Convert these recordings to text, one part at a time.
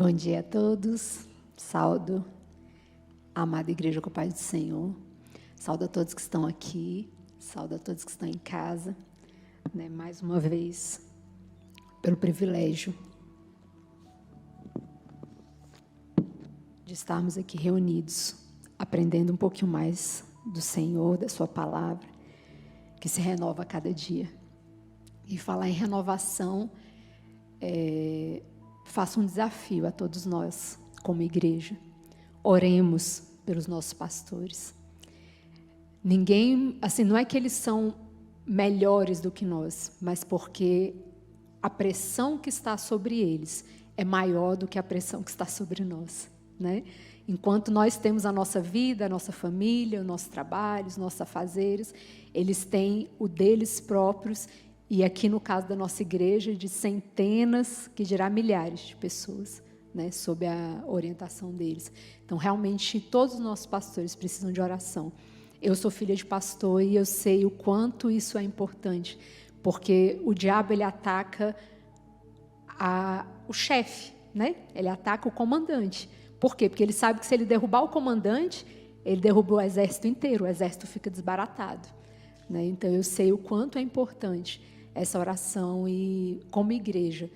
Bom dia a todos, saúdo a amada Igreja com a paz do Senhor, saúdo a todos que estão aqui, saúdo a todos que estão em casa, mais uma vez, pelo privilégio de estarmos aqui reunidos, aprendendo um pouquinho mais do Senhor, da sua palavra, que se renova a cada dia. E falar em renovação, faço um desafio a todos nós, como igreja. Oremos pelos nossos pastores. Ninguém, assim, não é que eles são melhores do que nós, mas porque a pressão que está sobre eles é maior do que a pressão que está sobre nós, né? Enquanto nós temos a nossa vida, a nossa família, o nosso trabalho, os nossos afazeres, eles têm o deles próprios. E aqui no caso da nossa igreja, de centenas, que dirá milhares de pessoas, sob a orientação deles. Então, realmente, todos os nossos pastores precisam de oração. Eu sou filha de pastor e eu sei o quanto isso é importante, porque o diabo, ele ataca o chefe, Ele ataca o comandante. Por quê? Porque ele sabe que se ele derrubar o comandante, ele derruba o exército inteiro, o exército fica desbaratado. Então, eu sei o quanto é importante essa oração e, como igreja,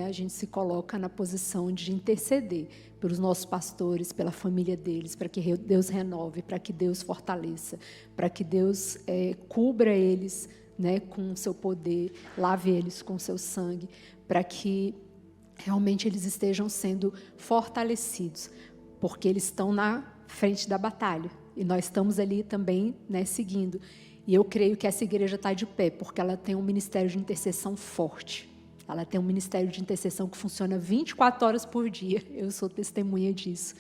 a gente se coloca na posição de interceder pelos nossos pastores, pela família deles, para que Deus renove, para que Deus fortaleça, para que Deus cubra eles com o seu poder, lave eles com o seu sangue, para que realmente eles estejam sendo fortalecidos, porque eles estão na frente da batalha e nós estamos ali também seguindo. E eu creio que essa igreja está de pé, porque ela tem um ministério de intercessão forte. Ela tem um ministério de intercessão que funciona 24 horas por dia. Eu sou testemunha disso.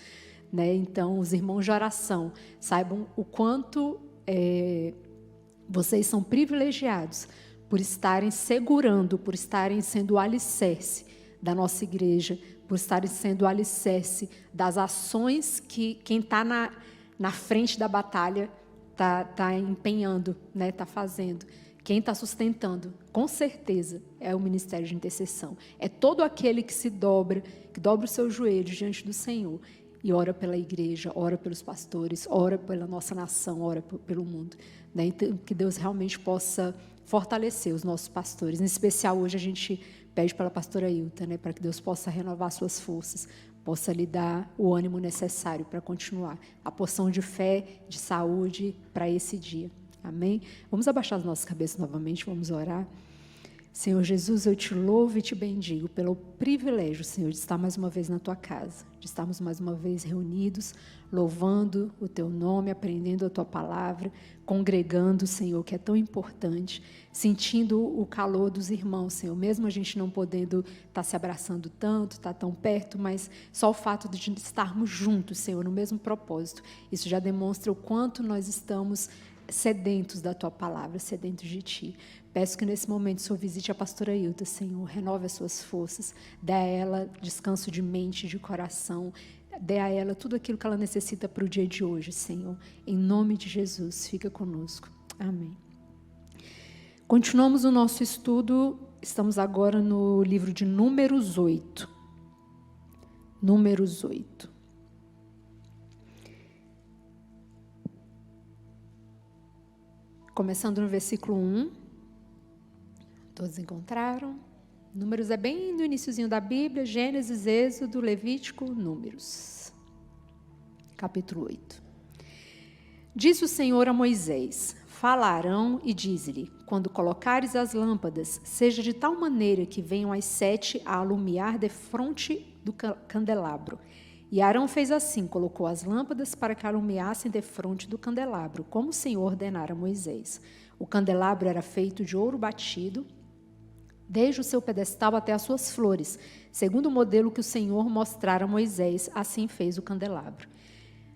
Então, os irmãos de oração, saibam o quanto vocês são privilegiados por estarem segurando, por estarem sendo o alicerce da nossa igreja, por estarem sendo o alicerce das ações que quem está na frente da batalha está empenhando, está fazendo. Quem está sustentando, com certeza, é o ministério de intercessão. É todo aquele que se dobra, que dobra os seus joelhos diante do Senhor e ora pela igreja, ora pelos pastores, ora pela nossa nação, ora pelo mundo. Então, que Deus realmente possa fortalecer os nossos pastores. Em especial, hoje a gente pede pela pastora Hilta, para que Deus possa renovar suas forças, possa lhe dar o ânimo necessário para continuar. A porção de fé, de saúde para esse dia. Amém? Vamos abaixar as nossas cabeças novamente, vamos orar. Senhor Jesus, eu te louvo e te bendigo pelo privilégio, Senhor, de estar mais uma vez na tua casa, de estarmos mais uma vez reunidos, louvando o teu nome, aprendendo a tua palavra, congregando, Senhor, que é tão importante, sentindo o calor dos irmãos, Senhor, mesmo a gente não podendo estar se abraçando tanto, estar tão perto, mas só o fato de estarmos juntos, Senhor, no mesmo propósito, isso já demonstra o quanto nós estamos sedentos da tua palavra, sedentos de ti. Peço que nesse momento o Senhor visite a pastora Hilta, Senhor, renove as suas forças, dê a ela descanso de mente, de coração, dê a ela tudo aquilo que ela necessita para o dia de hoje, Senhor. Em nome de Jesus, fica conosco. Amém. Continuamos o nosso estudo, estamos agora no livro de Números 8. Números 8. Começando no versículo 1. Todos encontraram? Números é bem no iniciozinho da Bíblia, Gênesis, Êxodo, Levítico, Números. Capítulo 8. Disse o Senhor a Moisés: fala a Arão e dize-lhe: quando colocares as lâmpadas, seja de tal maneira que venham as 7 a alumiar defronte do candelabro. E Arão fez assim, colocou as lâmpadas para que alumiassem defronte do candelabro, como o Senhor ordenara a Moisés. O candelabro era feito de ouro batido, desde o seu pedestal até as suas flores, segundo o modelo que o Senhor mostrara a Moisés, assim fez o candelabro.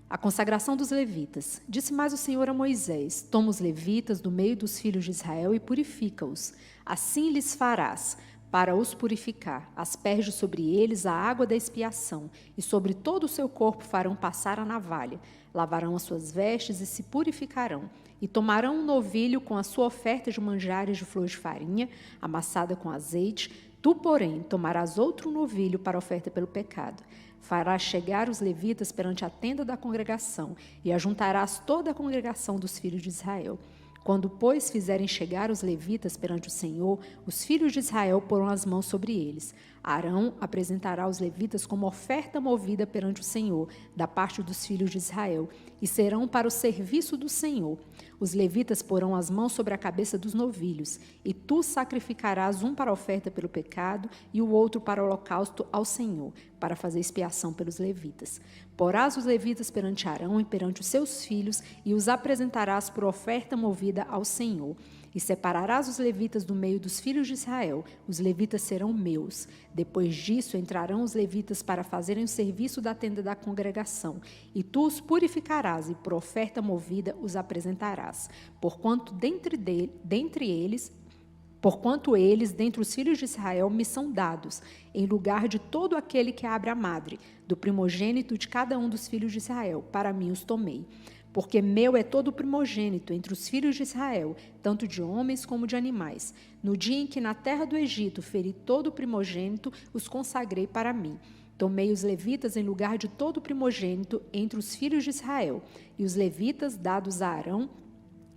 A consagração dos levitas. Disse mais o Senhor a Moisés: toma os levitas do meio dos filhos de Israel e purifica-os. Assim lhes farás, para os purificar. Asperge sobre eles a água da expiação, e sobre todo o seu corpo farão passar a navalha. Lavarão as suas vestes e se purificarão. E tomarão um novilho com a sua oferta de manjares de flor de farinha, amassada com azeite. Tu, porém, tomarás outro novilho para a oferta pelo pecado. Farás chegar os levitas perante a tenda da congregação, e ajuntarás toda a congregação dos filhos de Israel. Quando, pois, fizerem chegar os levitas perante o Senhor, os filhos de Israel porão as mãos sobre eles. Arão apresentará os levitas como oferta movida perante o Senhor, da parte dos filhos de Israel, e serão para o serviço do Senhor. Os levitas porão as mãos sobre a cabeça dos novilhos, e tu sacrificarás um para a oferta pelo pecado e o outro para o holocausto ao Senhor, para fazer expiação pelos levitas. Porás os levitas perante Arão e perante os seus filhos, e os apresentarás por oferta movida ao Senhor. E separarás os levitas do meio dos filhos de Israel, os levitas serão meus. Depois disso entrarão os levitas para fazerem o serviço da tenda da congregação, e tu os purificarás, e por oferta movida os apresentarás. Porquanto eles, dentre os filhos de Israel, me são dados, em lugar de todo aquele que abre a madre, do primogênito de cada um dos filhos de Israel, para mim os tomei. Porque meu é todo o primogênito entre os filhos de Israel, tanto de homens como de animais. No dia em que na terra do Egito feri todo o primogênito, os consagrei para mim. Tomei os levitas em lugar de todo o primogênito entre os filhos de Israel. E os levitas, dados a Arão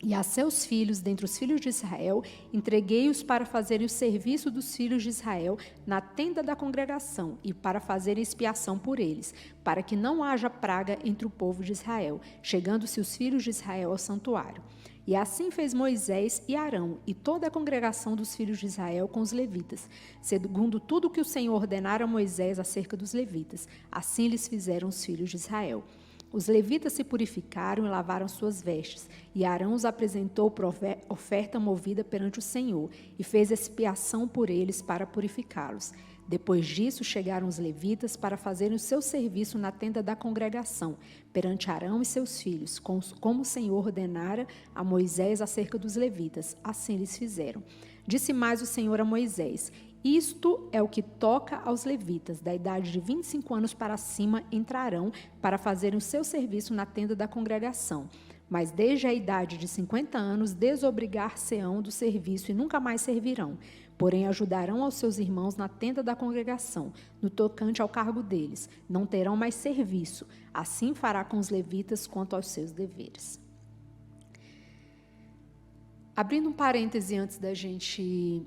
e a seus filhos, dentre os filhos de Israel, entreguei-os para fazerem o serviço dos filhos de Israel na tenda da congregação e para fazerem expiação por eles, para que não haja praga entre o povo de Israel, chegando-se os filhos de Israel ao santuário. E assim fez Moisés e Arão e toda a congregação dos filhos de Israel com os levitas, segundo tudo que o Senhor ordenara a Moisés acerca dos levitas. Assim lhes fizeram os filhos de Israel. Os levitas se purificaram e lavaram suas vestes, e Arão os apresentou por oferta movida perante o Senhor, e fez expiação por eles para purificá-los. Depois disso, chegaram os levitas para fazerem o seu serviço na tenda da congregação, perante Arão e seus filhos, como o Senhor ordenara a Moisés acerca dos levitas. Assim eles fizeram. Disse mais o Senhor a Moisés: isto é o que toca aos levitas, da idade de 25 anos para cima entrarão para fazerem o seu serviço na tenda da congregação. Mas desde a idade de 50 anos desobrigar-se-ão do serviço e nunca mais servirão. Porém ajudarão aos seus irmãos na tenda da congregação, no tocante ao cargo deles. Não terão mais serviço. Assim fará com os levitas quanto aos seus deveres. Abrindo um parêntese antes da gente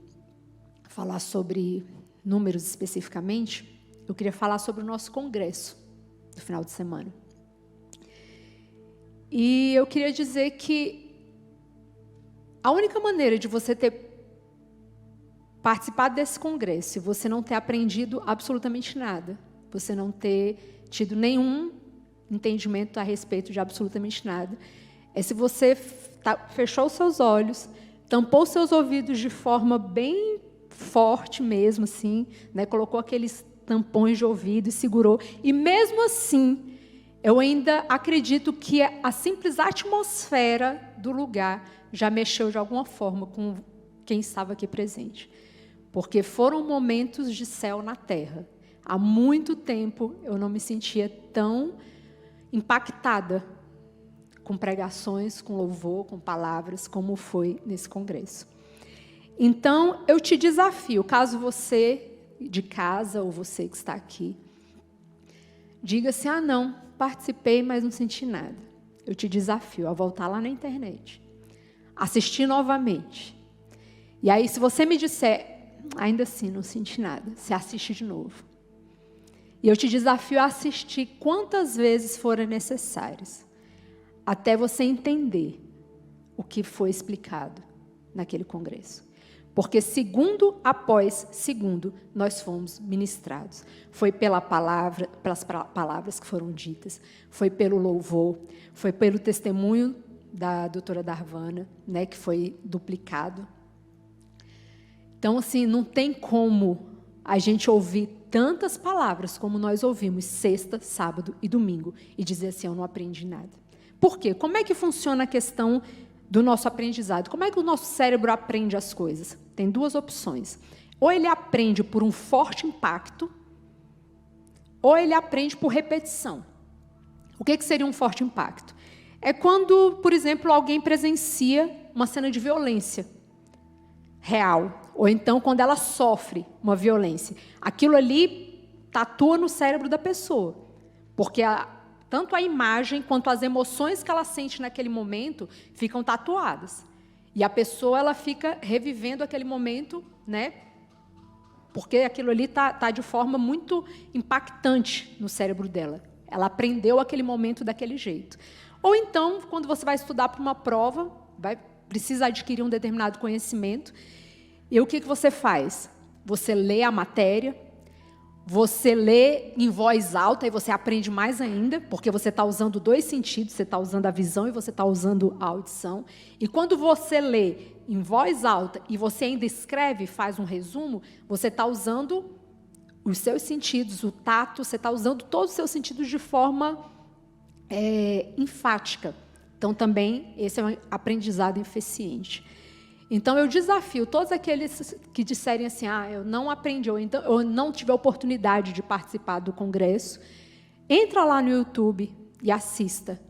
falar sobre números especificamente, eu queria falar sobre o nosso congresso do final de semana. E eu queria dizer que a única maneira de você ter participado desse congresso e você não ter aprendido absolutamente nada, você não ter tido nenhum entendimento a respeito de absolutamente nada, é se você fechou os seus olhos, tampou os seus ouvidos de forma bem forte mesmo, assim, né? Colocou aqueles tampões de ouvido e segurou. E mesmo assim, eu ainda acredito que a simples atmosfera do lugar já mexeu de alguma forma com quem estava aqui presente. Porque foram momentos de céu na terra. Há muito tempo eu não me sentia tão impactada com pregações, com louvor, com palavras, como foi nesse congresso. Então, eu te desafio, caso você de casa ou você que está aqui, diga assim: ah, não, participei, mas não senti nada. Eu te desafio a voltar lá na internet, assistir novamente. E aí, se você me disser, ainda assim, não senti nada, você assiste de novo. E eu te desafio a assistir quantas vezes forem necessárias, até você entender o que foi explicado naquele congresso. Porque segundo após segundo, nós fomos ministrados. Foi pela palavra, pelas palavras que foram ditas, foi pelo louvor, foi pelo testemunho da doutora Darvana, né, que foi duplicado. Então, assim, não tem como a gente ouvir tantas palavras como nós ouvimos sexta, sábado e domingo e dizer assim: eu não aprendi nada. Por quê? Como é que funciona a questão do nosso aprendizado? Como é que o nosso cérebro aprende as coisas? Tem duas opções. Ou ele aprende por um forte impacto, ou ele aprende por repetição. O que seria um forte impacto? É quando, por exemplo, alguém presencia uma cena de violência real, ou então quando ela sofre uma violência. Aquilo ali tatua no cérebro da pessoa, porque tanto a imagem quanto as emoções que ela sente naquele momento ficam tatuadas. E a pessoa ela fica revivendo aquele momento, né? Porque aquilo ali tá de forma muito impactante no cérebro dela. Ela aprendeu aquele momento daquele jeito. Ou então, quando você vai estudar para uma prova, precisa adquirir um determinado conhecimento, e o que você faz? Você lê a matéria, você lê em voz alta, e você aprende mais ainda, porque você está usando 2 sentidos, você está usando a visão e você está usando a audição. E quando você lê em voz alta e você ainda escreve, faz um resumo, você está usando os seus sentidos, o tato, você está usando todos os seus sentidos de forma enfática. Então, também, esse é um aprendizado eficiente. Então, eu desafio todos aqueles que disserem assim, eu não aprendi, ou então, eu não tive a oportunidade de participar do congresso, entra lá no YouTube e assista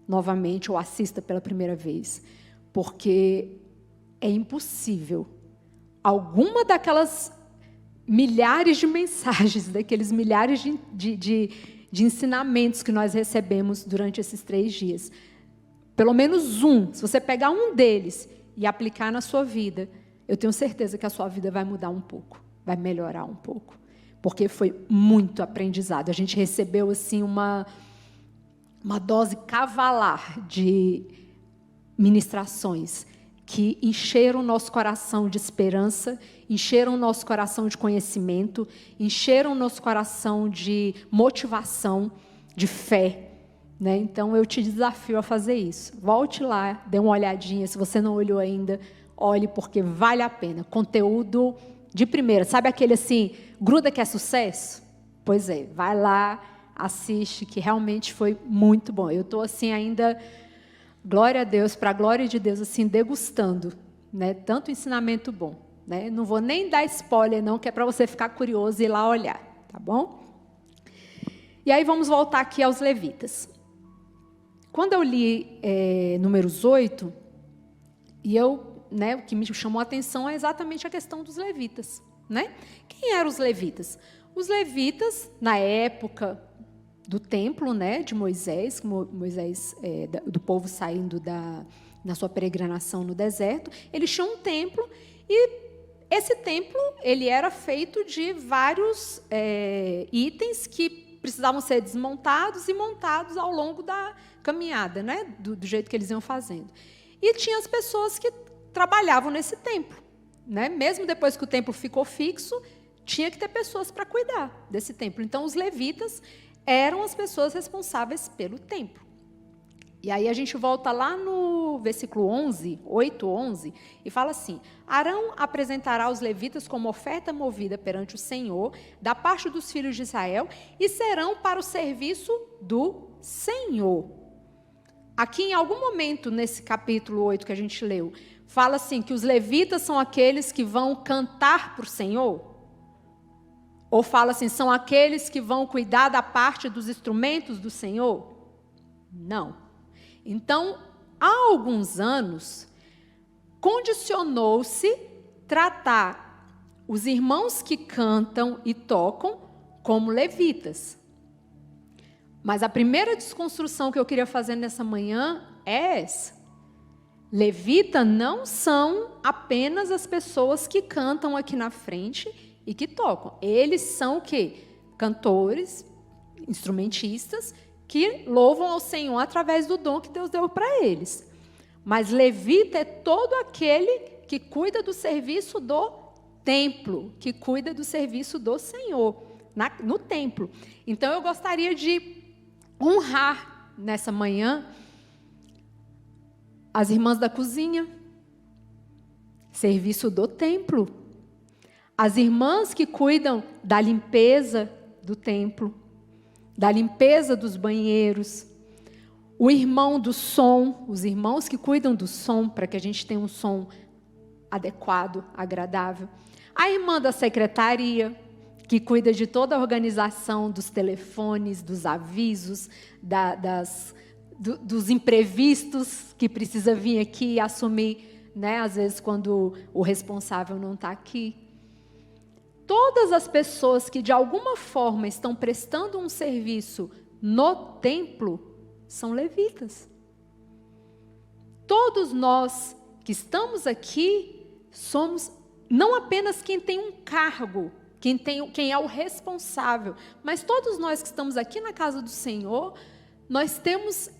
novamente, ou assista pela primeira vez, porque é impossível alguma daquelas milhares de mensagens, daqueles milhares de ensinamentos que nós recebemos durante esses 3 dias. Pelo menos se você pegar um deles e aplicar na sua vida, eu tenho certeza que a sua vida vai mudar um pouco, vai melhorar um pouco, porque foi muito aprendizado. A gente recebeu assim uma dose cavalar de ministrações que encheram o nosso coração de esperança, encheram o nosso coração de conhecimento, encheram o nosso coração de motivação, de fé. Né? Então, eu te desafio a fazer isso. Volte lá, dê uma olhadinha. Se você não olhou ainda, olhe, porque vale a pena. Conteúdo de primeira. Sabe aquele assim, gruda que é sucesso? Pois é, vai lá, assiste, que realmente foi muito bom. Eu estou assim ainda, glória a Deus, para a glória de Deus, assim, degustando, né? Tanto ensinamento bom. Né? Não vou nem dar spoiler, não, que é para você ficar curioso e ir lá olhar. Tá bom? E aí vamos voltar aqui aos levitas. Quando eu li Números 8, o que me chamou a atenção é exatamente a questão dos levitas. Né? Quem eram os levitas? Os levitas, na época do templo, né, de Moisés, do povo saindo na sua peregrinação no deserto, eles tinham um templo, e esse templo ele era feito de vários itens que precisavam ser desmontados e montados ao longo da caminhada, né? Do jeito que eles iam fazendo. E tinha as pessoas que trabalhavam nesse templo. Né? Mesmo depois que o templo ficou fixo, tinha que ter pessoas para cuidar desse templo. Então, os levitas eram as pessoas responsáveis pelo templo. E aí a gente volta lá no versículo 11, 8:11, e fala assim: Arão apresentará os levitas como oferta movida perante o Senhor, da parte dos filhos de Israel, e serão para o serviço do Senhor. Aqui, em algum momento, nesse capítulo 8 que a gente leu, fala assim, que os levitas são aqueles que vão cantar para o Senhor? Ou fala assim, são aqueles que vão cuidar da parte dos instrumentos do Senhor? Não. Então, há alguns anos, condicionou-se tratar os irmãos que cantam e tocam como levitas. Mas a primeira desconstrução que eu queria fazer nessa manhã é essa. Levita não são apenas as pessoas que cantam aqui na frente e que tocam. Eles são o quê? Cantores, instrumentistas, que louvam ao Senhor através do dom que Deus deu para eles. Mas levita é todo aquele que cuida do serviço do templo, que cuida do serviço do Senhor, no templo. Então, eu gostaria de honrar, nessa manhã, as irmãs da cozinha, serviço do templo. As irmãs que cuidam da limpeza do templo, da limpeza dos banheiros, o irmão do som, os irmãos que cuidam do som, para que a gente tenha um som adequado, agradável. A irmã da secretaria, que cuida de toda a organização dos telefones, dos avisos, dos imprevistos que precisa vir aqui e assumir, né? Às vezes quando o responsável não está aqui. Todas as pessoas que de alguma forma estão prestando um serviço no templo são levitas. Todos nós que estamos aqui somos não apenas quem tem um cargo, quem é o responsável, mas todos nós que estamos aqui na casa do Senhor, nós temos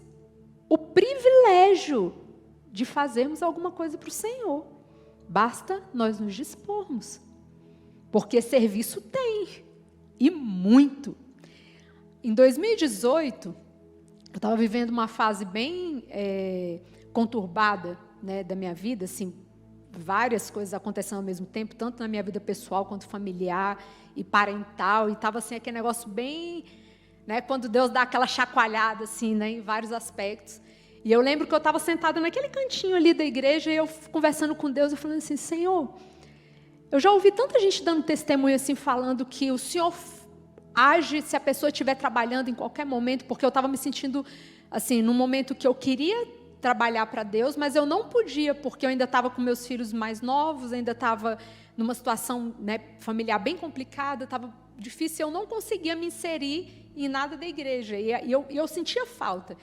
o privilégio de fazermos alguma coisa para o Senhor. Basta nós nos dispormos. Porque serviço tem, e muito. Em 2018, eu estava vivendo uma fase bem conturbada, né, da minha vida, assim, várias coisas acontecendo ao mesmo tempo, tanto na minha vida pessoal quanto familiar e parental, e estava assim, aquele negócio bem, né, quando Deus dá aquela chacoalhada assim, né, em vários aspectos. E eu lembro que eu estava sentada naquele cantinho ali da igreja, e eu conversando com Deus, eu falando assim, Senhor, eu já ouvi tanta gente dando testemunho assim, falando que o Senhor age se a pessoa estiver trabalhando em qualquer momento, porque eu estava me sentindo assim, num momento que eu queria trabalhar para Deus, mas eu não podia, porque eu ainda estava com meus filhos mais novos, ainda estava numa situação, né, familiar bem complicada, estava difícil, eu não conseguia me inserir em nada da igreja, e eu sentia falta.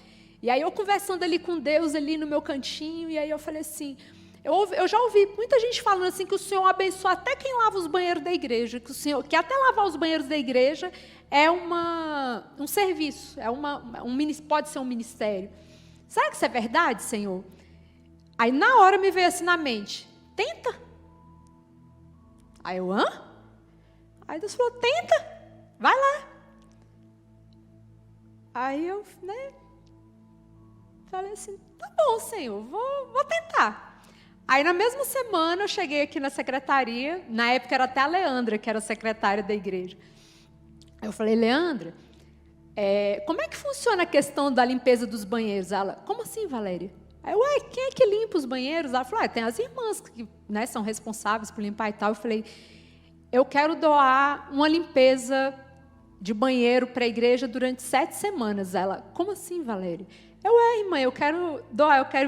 E aí eu conversando ali com Deus, ali no meu cantinho, e aí eu falei assim, eu já ouvi muita gente falando assim que o Senhor abençoa até quem lava os banheiros da igreja, que até lavar os banheiros da igreja é um serviço, pode ser um ministério. Será que isso é verdade, Senhor? Aí na hora me veio assim na mente, tenta. Aí eu, hã? Aí Deus falou, tenta, vai lá. Aí eu, né, falei assim, tá bom, Senhor, vou tentar. Aí, na mesma semana, eu cheguei aqui na secretaria, na época era até a Leandra, que era secretária da igreja. Eu falei, Leandra, como é que funciona a questão da limpeza dos banheiros? Ela, como assim, Valéria? Aí, quem é que limpa os banheiros? Ela falou, tem as irmãs que, né, são responsáveis por limpar e tal. Eu falei, eu quero doar uma limpeza de banheiro para a igreja durante 7 semanas. Ela, como assim, Valéria? Irmã, eu quero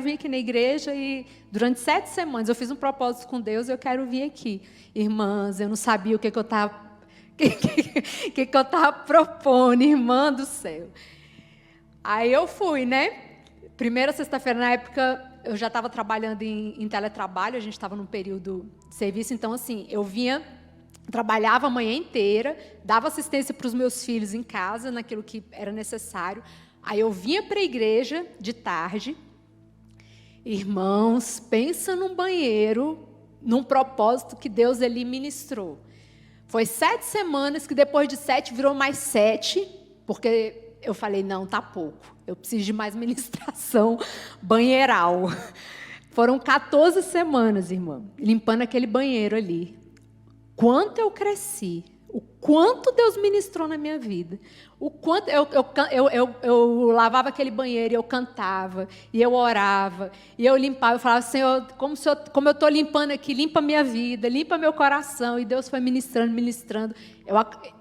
vir aqui na igreja e durante 7 semanas, eu fiz um propósito com Deus, eu quero vir aqui. Irmãs, eu não sabia o que eu estava propondo, irmã do céu. Aí eu fui, né? Primeira sexta-feira, na época, eu já estava trabalhando em teletrabalho, a gente estava num período de serviço, então, assim, eu vinha, trabalhava a manhã inteira, dava assistência para os meus filhos em casa, naquilo que era necessário. Aí eu vinha para a igreja de tarde. Irmãos, pensa num banheiro, num propósito que Deus ali ministrou. Foi 7 semanas, que depois de 7 virou mais 7, porque eu falei, não, tá pouco. Eu preciso de mais ministração banheiral. Foram 14 semanas, irmã, limpando aquele banheiro ali. Quanto eu cresci. O quanto Deus ministrou na minha vida. O quanto eu lavava aquele banheiro, e eu cantava, e eu orava, e eu limpava, eu falava, Senhor, como eu estou limpando aqui, limpa minha vida, limpa meu coração. E Deus foi ministrando.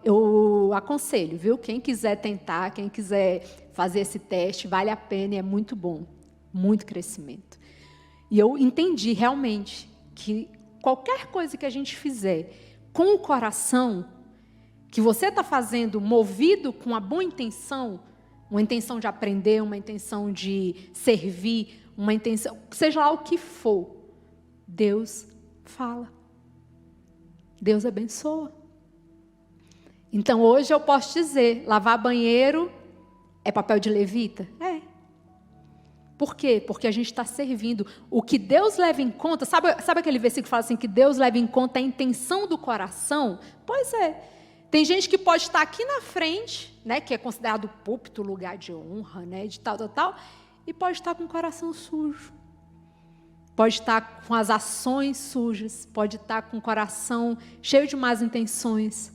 Eu aconselho, viu? Quem quiser tentar, quem quiser fazer esse teste, vale a pena e é muito bom. Muito crescimento. E eu entendi realmente que qualquer coisa que a gente fizer com o coração, que você está fazendo movido com a boa intenção, uma intenção de aprender, uma intenção de servir, uma intenção, seja lá o que for, Deus fala. Deus abençoa. Então, hoje eu posso dizer, lavar banheiro é papel de levita? É. Por quê? Porque a gente está servindo. O que Deus leva em conta, sabe aquele versículo que fala assim, que Deus leva em conta a intenção do coração? Pois é. Tem gente que pode estar aqui na frente, né, que é considerado púlpito, lugar de honra, né, de tal, e pode estar com o coração sujo. Pode estar com as ações sujas, pode estar com o coração cheio de más intenções.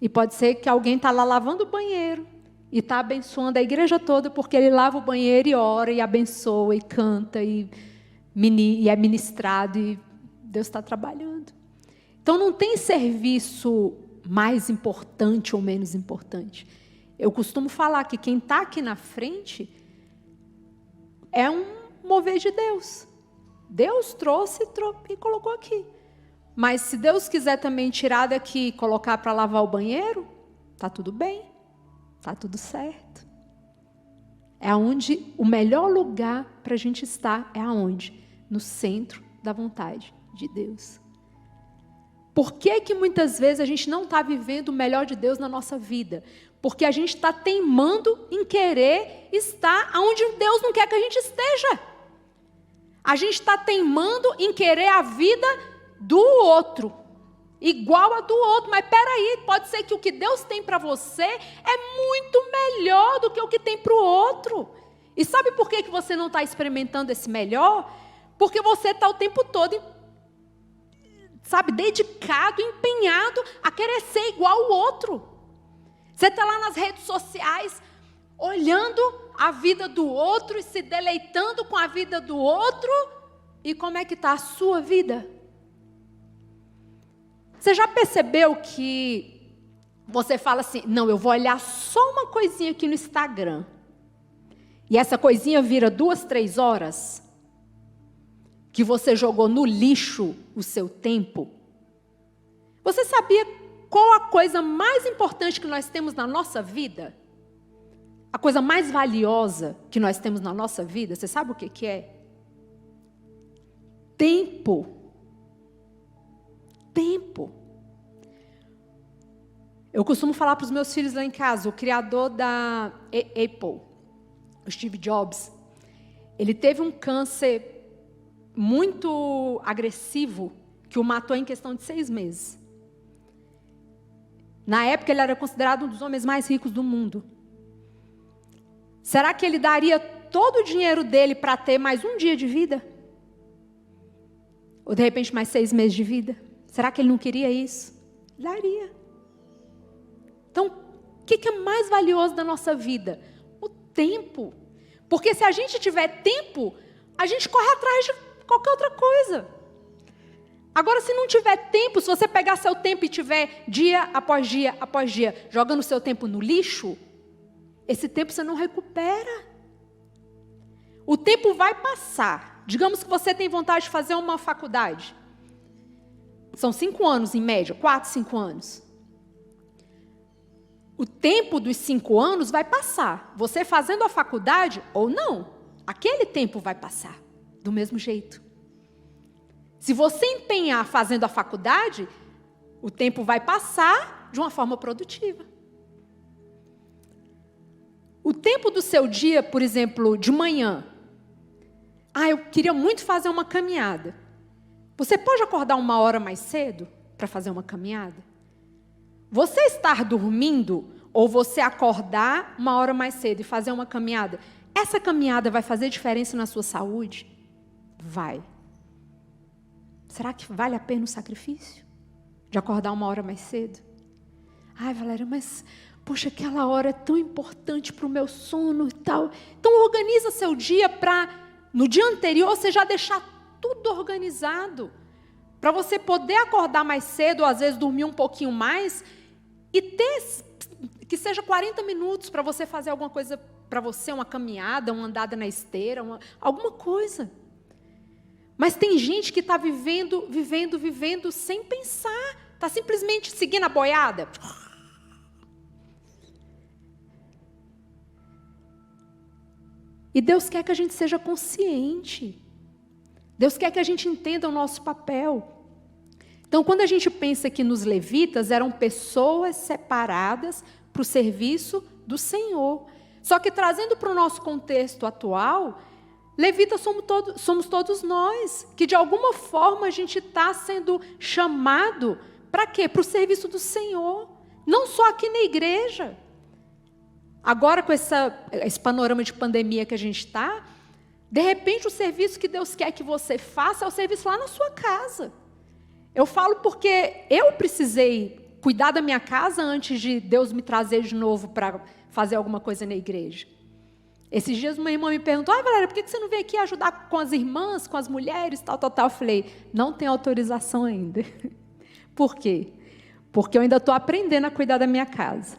E pode ser que alguém está lá lavando o banheiro e está abençoando a igreja toda, porque ele lava o banheiro e ora, e abençoa, e canta, e é ministrado, e Deus está trabalhando. Então, não tem serviço mais importante ou menos importante. Eu costumo falar que quem está aqui na frente é um mover de Deus. Deus trouxe e colocou aqui. Mas se Deus quiser também tirar daqui e colocar para lavar o banheiro, está tudo bem, está tudo certo. É aonde o melhor lugar para a gente estar é aonde? No centro da vontade de Deus. Por que que muitas vezes a gente não está vivendo o melhor de Deus na nossa vida? Porque a gente está teimando em querer estar onde Deus não quer que a gente esteja. A gente está teimando em querer a vida do outro, igual a do outro. Mas peraí, pode ser que o que Deus tem para você é muito melhor do que o que tem para o outro. E sabe por que que você não está experimentando esse melhor? Porque você está o tempo todo, dedicado, empenhado a querer ser igual ao outro. Você está lá nas redes sociais, olhando a vida do outro e se deleitando com a vida do outro. E como é que está a sua vida? Você já percebeu que você fala assim, não, eu vou olhar só uma coisinha aqui no Instagram. E essa coisinha vira 2, 3 horas que você jogou no lixo o seu tempo? Você sabia qual a coisa mais importante que nós temos na nossa vida? A coisa mais valiosa que nós temos na nossa vida, você sabe o que é? Tempo. Tempo. Eu costumo falar para os meus filhos lá em casa, o criador da Apple, o Steve Jobs, ele teve um câncer muito agressivo que o matou em questão de 6 meses. Na época, ele era considerado um dos homens mais ricos do mundo. Será que ele daria todo o dinheiro dele para ter mais um dia de vida? Ou, de repente, mais 6 meses de vida? Será que ele não queria isso? Daria. Então, o que é mais valioso da nossa vida? O tempo. Porque se a gente tiver tempo, a gente corre atrás de qualquer outra coisa. Agora, se não tiver tempo, se você pegar seu tempo e tiver dia após dia, jogando seu tempo no lixo, esse tempo você não recupera. O tempo vai passar. Digamos que você tem vontade de fazer uma faculdade. São 5 anos em média, 4, 5 anos. O tempo dos 5 anos vai passar. Você fazendo a faculdade ou não, aquele tempo vai passar do mesmo jeito. Se você empenhar fazendo a faculdade, o tempo vai passar de uma forma produtiva. O tempo do seu dia, por exemplo, de manhã. Eu queria muito fazer uma caminhada. Você pode acordar 1 hora mais cedo para fazer uma caminhada? Você estar dormindo ou você acordar 1 hora mais cedo e fazer uma caminhada, essa caminhada vai fazer diferença na sua saúde? Vai. Será que vale a pena o sacrifício de acordar 1 hora mais cedo? Valéria, mas, poxa, aquela hora é tão importante para o meu sono e tal. Então, organiza seu dia para, no dia anterior, você já deixar tudo organizado. Para você poder acordar mais cedo, ou às vezes dormir um pouquinho mais, e ter, que seja 40 minutos para você fazer alguma coisa para você, uma caminhada, uma andada na esteira, alguma coisa. Mas tem gente que está vivendo sem pensar. Está simplesmente seguindo a boiada. E Deus quer que a gente seja consciente. Deus quer que a gente entenda o nosso papel. Então, quando a gente pensa que nos levitas eram pessoas separadas para o serviço do Senhor. Só que trazendo para o nosso contexto atual, levitas somos todos nós, que de alguma forma a gente está sendo chamado para quê? Para o serviço do Senhor, não só aqui na igreja. Agora com esse panorama de pandemia que a gente está, de repente o serviço que Deus quer que você faça é o serviço lá na sua casa. Eu falo porque eu precisei cuidar da minha casa antes de Deus me trazer de novo para fazer alguma coisa na igreja. Esses dias uma irmã me perguntou, Valéria, por que você não veio aqui ajudar com as irmãs, com as mulheres, tal. Eu falei, não tem autorização ainda. Por quê? Porque eu ainda estou aprendendo a cuidar da minha casa.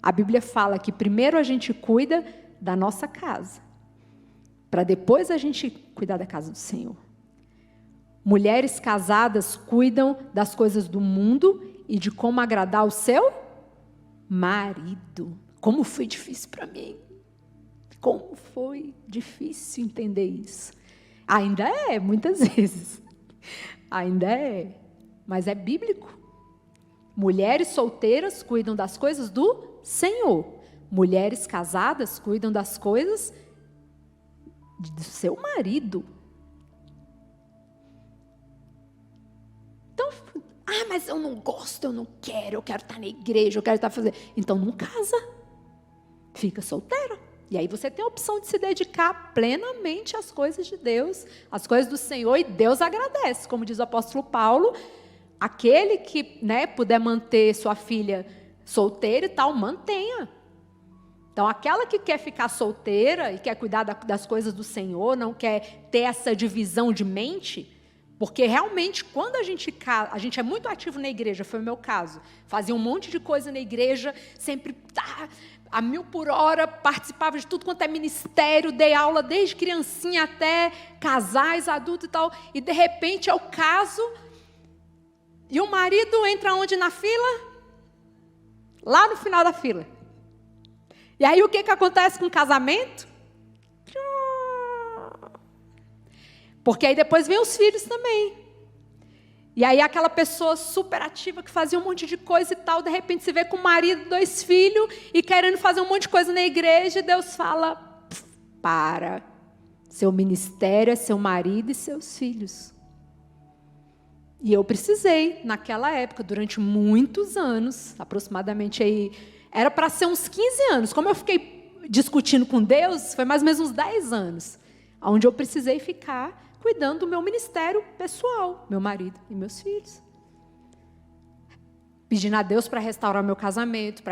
A Bíblia fala que primeiro a gente cuida da nossa casa, para depois a gente cuidar da casa do Senhor. Mulheres casadas cuidam das coisas do mundo e de como agradar o seu marido. Como foi difícil para mim. Como foi difícil entender isso. Ainda é, muitas vezes. Ainda é. Mas é bíblico. Mulheres solteiras cuidam das coisas do Senhor. Mulheres casadas cuidam das coisas do seu marido. Então, mas eu não gosto, eu não quero, eu quero estar na igreja, eu quero estar fazendo. Então não casa. Fica solteira. E aí você tem a opção de se dedicar plenamente às coisas de Deus, às coisas do Senhor, e Deus agradece. Como diz o apóstolo Paulo, aquele que puder manter sua filha solteira e tal, mantenha. Então, aquela que quer ficar solteira e quer cuidar das coisas do Senhor, não quer ter essa divisão de mente, porque realmente, quando a gente é muito ativo na igreja, foi o meu caso, fazia um monte de coisa na igreja, sempre a 1000 por hora, participava de tudo quanto é ministério, dei aula desde criancinha até casais, adultos e tal, e de repente eu caso, e o marido entra onde na fila? Lá no final da fila. E aí o que acontece com o casamento? Porque aí depois vem os filhos também. E aí aquela pessoa super ativa que fazia um monte de coisa e tal, de repente se vê com o marido, 2 filhos, e querendo fazer um monte de coisa na igreja, e Deus fala, para, seu ministério é seu marido e seus filhos. E eu precisei, naquela época, durante muitos anos, aproximadamente aí, era para ser uns 15 anos. Como eu fiquei discutindo com Deus, foi mais ou menos uns 10 anos, onde eu precisei ficar cuidando do meu ministério pessoal, meu marido e meus filhos. Pedindo a Deus para restaurar meu casamento,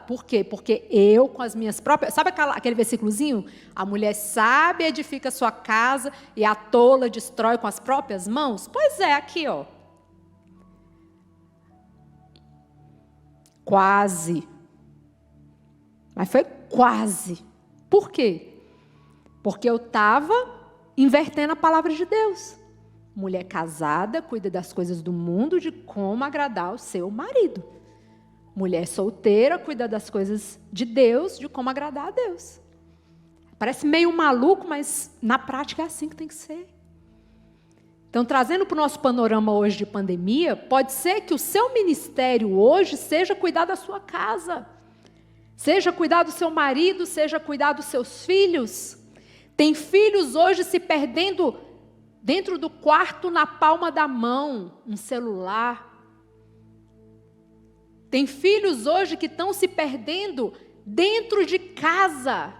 Por quê? Porque eu, com as minhas próprias... Sabe aquele versículozinho? A mulher sábia edifica sua casa e a tola destrói com as próprias mãos? Pois é, aqui, ó. Quase. Mas foi quase. Por quê? Porque eu estava invertendo a palavra de Deus. Mulher casada cuida das coisas do mundo, de como agradar o seu marido. Mulher solteira cuida das coisas de Deus, de como agradar a Deus. Parece meio maluco, mas na prática é assim que tem que ser. Então, trazendo para o nosso panorama hoje de pandemia, pode ser que o seu ministério hoje seja cuidar da sua casa, seja cuidar do seu marido, seja cuidar dos seus filhos. Tem filhos hoje se perdendo dentro do quarto, na palma da mão, um celular. Tem filhos hoje que estão se perdendo dentro de casa.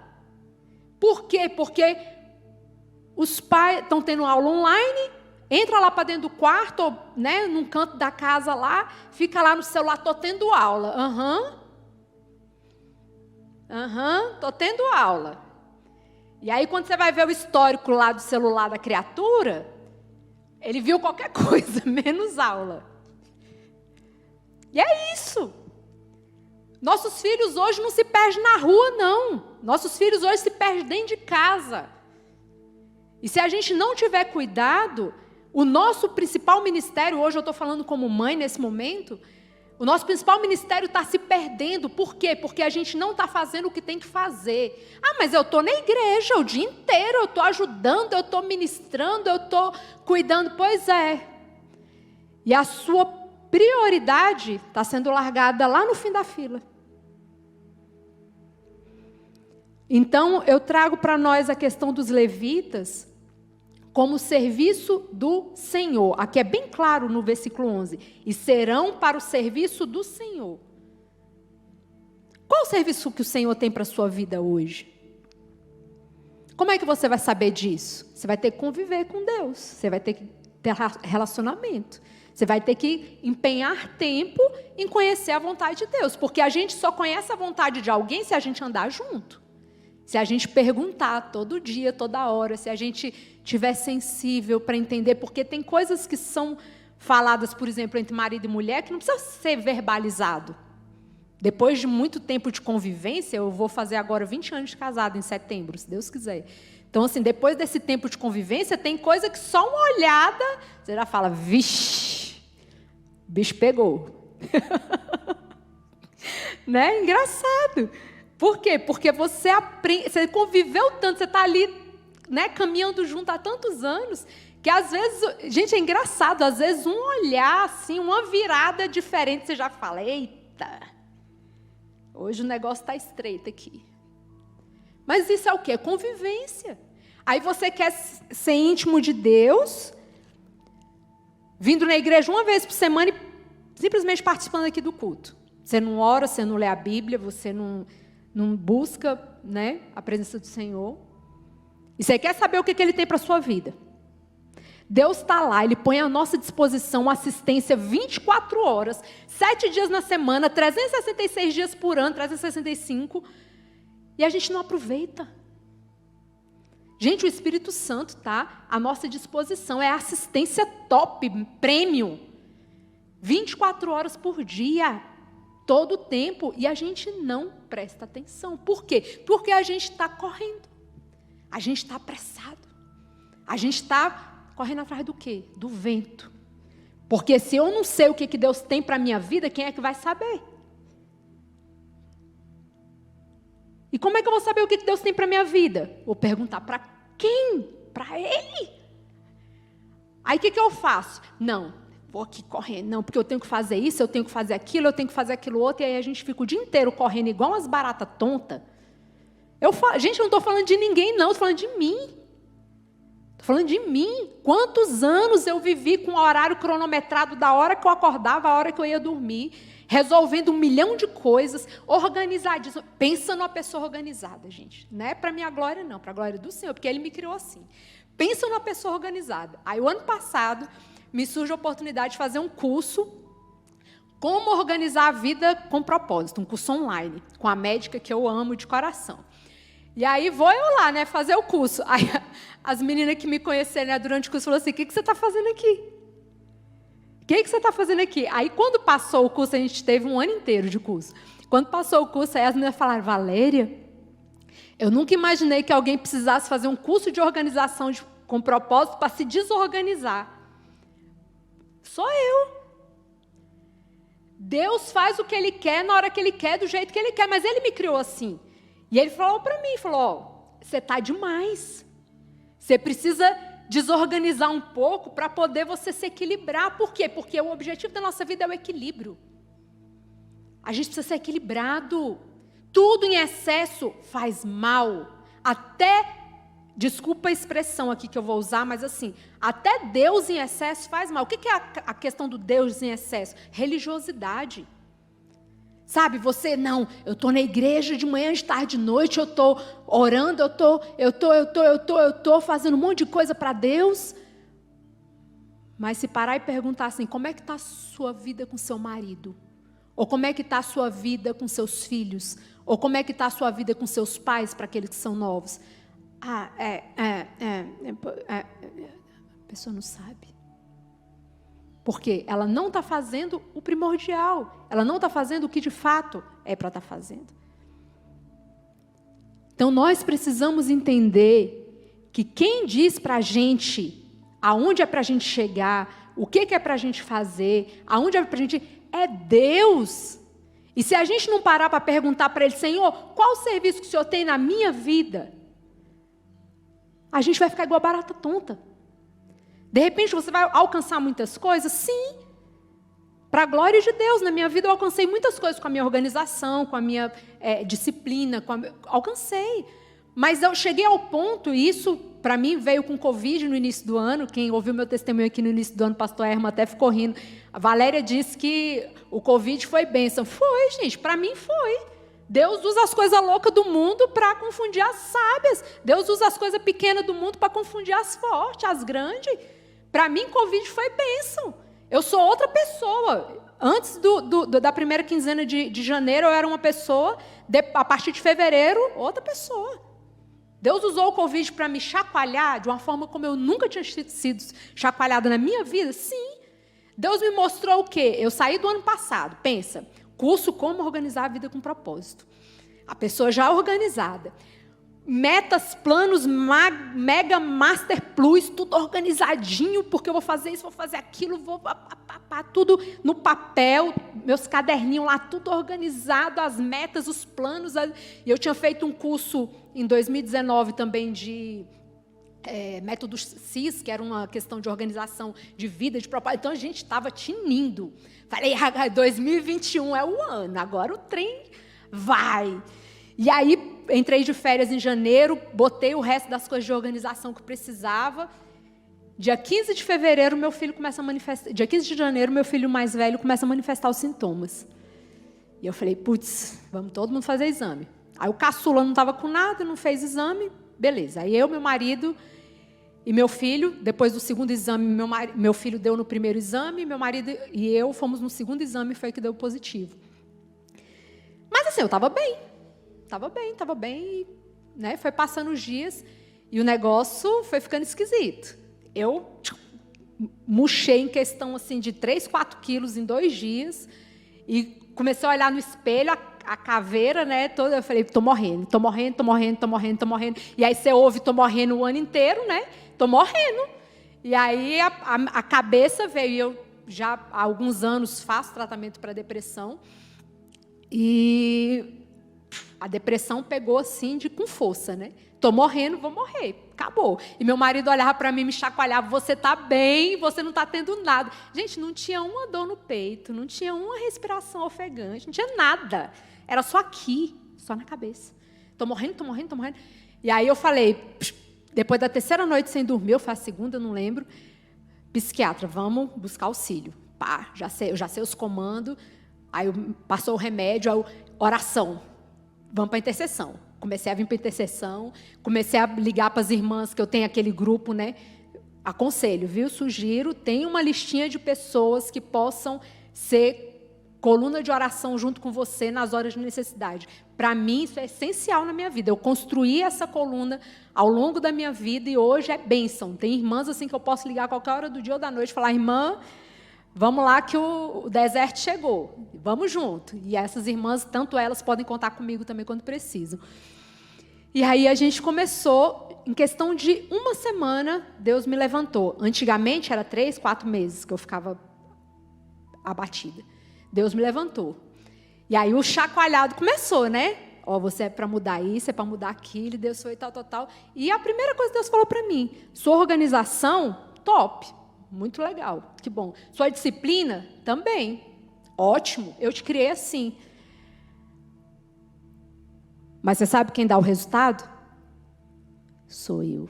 Por quê? Porque os pais estão tendo aula online, entra lá para dentro do quarto, num canto da casa lá, fica lá no celular, estou tendo aula. Estou tendo aula. E aí, quando você vai ver o histórico lá do celular da criatura, ele viu qualquer coisa, menos aula. E é isso. Nossos filhos hoje não se perdem na rua, não. Nossos filhos hoje se perdem dentro de casa. E se a gente não tiver cuidado, o nosso principal ministério, hoje eu estou falando como mãe nesse momento, o nosso principal ministério está se perdendo. Por quê? Porque a gente não está fazendo o que tem que fazer. Mas eu estou na igreja o dia inteiro, eu estou ajudando, eu estou ministrando, eu estou cuidando. Pois é. E a sua prioridade está sendo largada lá no fim da fila. Então, eu trago para nós a questão dos levitas como serviço do Senhor. Aqui é bem claro no versículo 11. E serão para o serviço do Senhor. Qual o serviço que o Senhor tem para a sua vida hoje? Como é que você vai saber disso? Você vai ter que conviver com Deus. Você vai ter que ter relacionamento. Você vai ter que empenhar tempo em conhecer a vontade de Deus. Porque a gente só conhece a vontade de alguém se a gente andar junto. Se a gente perguntar todo dia, toda hora, se a gente estiver sensível para entender, porque tem coisas que são faladas, por exemplo, entre marido e mulher, que não precisa ser verbalizado. Depois de muito tempo de convivência, eu vou fazer agora 20 anos de casado em setembro, se Deus quiser. Então, assim, depois desse tempo de convivência, tem coisa que só uma olhada, você já fala, vixe, bicho pegou. Né? Engraçado. Por quê? Porque você aprende, você conviveu tanto, você está ali, né, caminhando junto há tantos anos, que às vezes, gente, é engraçado, às vezes um olhar, assim, uma virada diferente, você já fala, eita, hoje o negócio está estreito aqui. Mas isso é o quê? Convivência. Aí você quer ser íntimo de Deus, vindo na igreja uma vez por semana e simplesmente participando aqui do culto. Você não ora, você não lê a Bíblia, você não busca, né, a presença do Senhor. E você quer saber o que Ele tem para a sua vida. Deus está lá, Ele põe à nossa disposição assistência 24 horas, 7 dias na semana, 366 dias por ano, 365, e a gente não aproveita. Gente, o Espírito Santo está à nossa disposição, é assistência top, premium, 24 horas por dia, todo o tempo, e a gente não presta atenção. Por quê? Porque a gente está correndo, a gente está apressado, a gente está correndo atrás do quê? Do vento. Porque se eu não sei o que Deus tem para a minha vida, quem é que vai saber? E como é que eu vou saber o que Deus tem para a minha vida? Vou perguntar para quem? Para Ele. Aí o que eu faço? Não, vou aqui correndo. Não, porque eu tenho que fazer isso, eu tenho que fazer aquilo, eu tenho que fazer aquilo outro. E aí a gente fica o dia inteiro correndo igual umas baratas tontas. Gente, eu não estou falando de ninguém, não. Estou falando de mim. Falando de mim, quantos anos eu vivi com o horário cronometrado da hora que eu acordava, a hora que eu ia dormir, resolvendo 1 milhão de coisas, organizadíssimo. Pensa numa pessoa organizada, gente. Não é para minha glória, não, para a glória do Senhor, porque Ele me criou assim. Pensa numa pessoa organizada. Aí, o ano passado, me surge a oportunidade de fazer um curso, como organizar a vida com propósito, um curso online, com a médica que eu amo de coração. E aí vou eu lá, né, fazer o curso. Aí as meninas que me conheceram, né, durante o curso falaram assim, o que você está fazendo aqui? O que você está fazendo aqui? Aí quando passou o curso, a gente teve um ano inteiro de curso. Quando passou o curso, aí as meninas falaram, Valéria, eu nunca imaginei que alguém precisasse fazer um curso de organização com propósito para se desorganizar. Sou eu. Deus faz o que Ele quer, na hora que Ele quer, do jeito que Ele quer, mas Ele me criou assim. E Ele falou para mim, você está demais. Você precisa desorganizar um pouco para poder você se equilibrar. Por quê? Porque o objetivo da nossa vida é o equilíbrio. A gente precisa ser equilibrado. Tudo em excesso faz mal. Até, desculpa a expressão aqui que eu vou usar, mas assim, até Deus em excesso faz mal. O que é a questão do Deus em excesso? Religiosidade. Sabe, eu estou na igreja de manhã, de tarde, de noite, eu estou orando, eu estou fazendo um monte de coisa para Deus. Mas se parar e perguntar assim, como é que está a sua vida com seu marido? Ou como é que está a sua vida com seus filhos? Ou como é que está a sua vida com seus pais, para aqueles que são novos? A pessoa não sabe. Porque ela não está fazendo o primordial. Ela não está fazendo o que de fato é para estar fazendo. Então, nós precisamos entender que quem diz para a gente aonde é para a gente chegar, o que é para a gente fazer, aonde é para a gente... é Deus. E se a gente não parar para perguntar para Ele, Senhor, qual o serviço que o Senhor tem na minha vida? A gente vai ficar igual a barata tonta. De repente, você vai alcançar muitas coisas? Sim. Para a glória de Deus. Na minha vida, eu alcancei muitas coisas com a minha organização, com a minha disciplina. Alcancei. Mas eu cheguei ao ponto, e isso, para mim, veio com Covid no início do ano. Quem ouviu meu testemunho aqui no início do ano, o pastor Herman até ficou rindo. A Valéria disse que o Covid foi bênção. Foi, gente. Para mim, foi. Deus usa as coisas loucas do mundo para confundir as sábias. Deus usa as coisas pequenas do mundo para confundir as fortes, as grandes. Para mim, Covid foi bênção. Eu sou outra pessoa. Antes da primeira quinzena de janeiro, eu era uma pessoa. A partir de fevereiro, outra pessoa. Deus usou o Covid para me chacoalhar de uma forma como eu nunca tinha sido chacoalhada na minha vida? Sim. Deus me mostrou o quê? Eu saí do ano passado. Pensa, Curso Como Organizar a Vida com Propósito. A pessoa já organizada. Metas, planos, mega master plus, tudo organizadinho, porque eu vou fazer isso, vou fazer aquilo, vou tudo no papel, meus caderninhos lá, tudo organizado, as metas, os planos. E eu tinha feito um curso em 2019 também de método CIS, que era uma questão de organização de vida, de propósito. Então, a gente estava tinindo. Falei, 2021 é o ano, agora o trem vai. E aí, entrei de férias em janeiro, botei o resto das coisas de organização que precisava. Dia 15 de fevereiro, meu filho começa a manifestar. Dia 15 de janeiro, meu filho mais velho começa a manifestar os sintomas. E eu falei, putz, vamos todo mundo fazer exame. Aí o caçula não estava com nada, não fez exame, beleza. Aí eu, meu marido e meu filho, depois do segundo exame, meu filho deu no primeiro exame, meu marido e eu fomos no segundo exame e foi que deu positivo. Mas assim, eu estava bem. Estava bem, né? Foi passando os dias e o negócio foi ficando esquisito. Eu murchei em questão assim, de 3, 4 quilos em 2 dias e comecei a olhar no espelho, a caveira, né? Toda, eu falei, estou morrendo. E aí você ouve, estou morrendo o ano inteiro, né? Estou morrendo. E aí a cabeça veio. Eu já há alguns anos faço tratamento para depressão e a depressão pegou assim com força, né? Estou morrendo, vou morrer, acabou. E meu marido olhava para mim, me chacoalhava, você está bem, você não está tendo nada. Gente, não tinha uma dor no peito, não tinha uma respiração ofegante, não tinha nada. Era só aqui, só na cabeça. Estou morrendo. E aí eu falei, depois da terceira noite sem dormir, eu faço a segunda, não lembro, psiquiatra, vamos buscar auxílio. Pá, eu já sei os comandos, aí passou o remédio, aí oração. Vamos para a intercessão. Comecei a vir para a intercessão, comecei a ligar para as irmãs, que eu tenho aquele grupo, né? Aconselho, viu? Sugiro, tem uma listinha de pessoas que possam ser coluna de oração junto com você nas horas de necessidade. Para mim, isso é essencial na minha vida. Eu construí essa coluna ao longo da minha vida e hoje é bênção. Tem irmãs assim que eu posso ligar a qualquer hora do dia ou da noite e falar, irmã, vamos lá que o deserto chegou, vamos junto. E essas irmãs, tanto elas podem contar comigo também quando precisam. E aí a gente começou, em questão de uma semana, Deus me levantou. Antigamente era 3, 4 meses que eu ficava abatida. Deus me levantou. E aí o chacoalhado começou, né? Ó, você é para mudar isso, é para mudar aquilo, e Deus foi tal. E a primeira coisa que Deus falou para mim, sua organização, top. Muito legal, que bom. Sua disciplina? Também. Ótimo, eu te criei assim. Mas você sabe quem dá o resultado? Sou eu.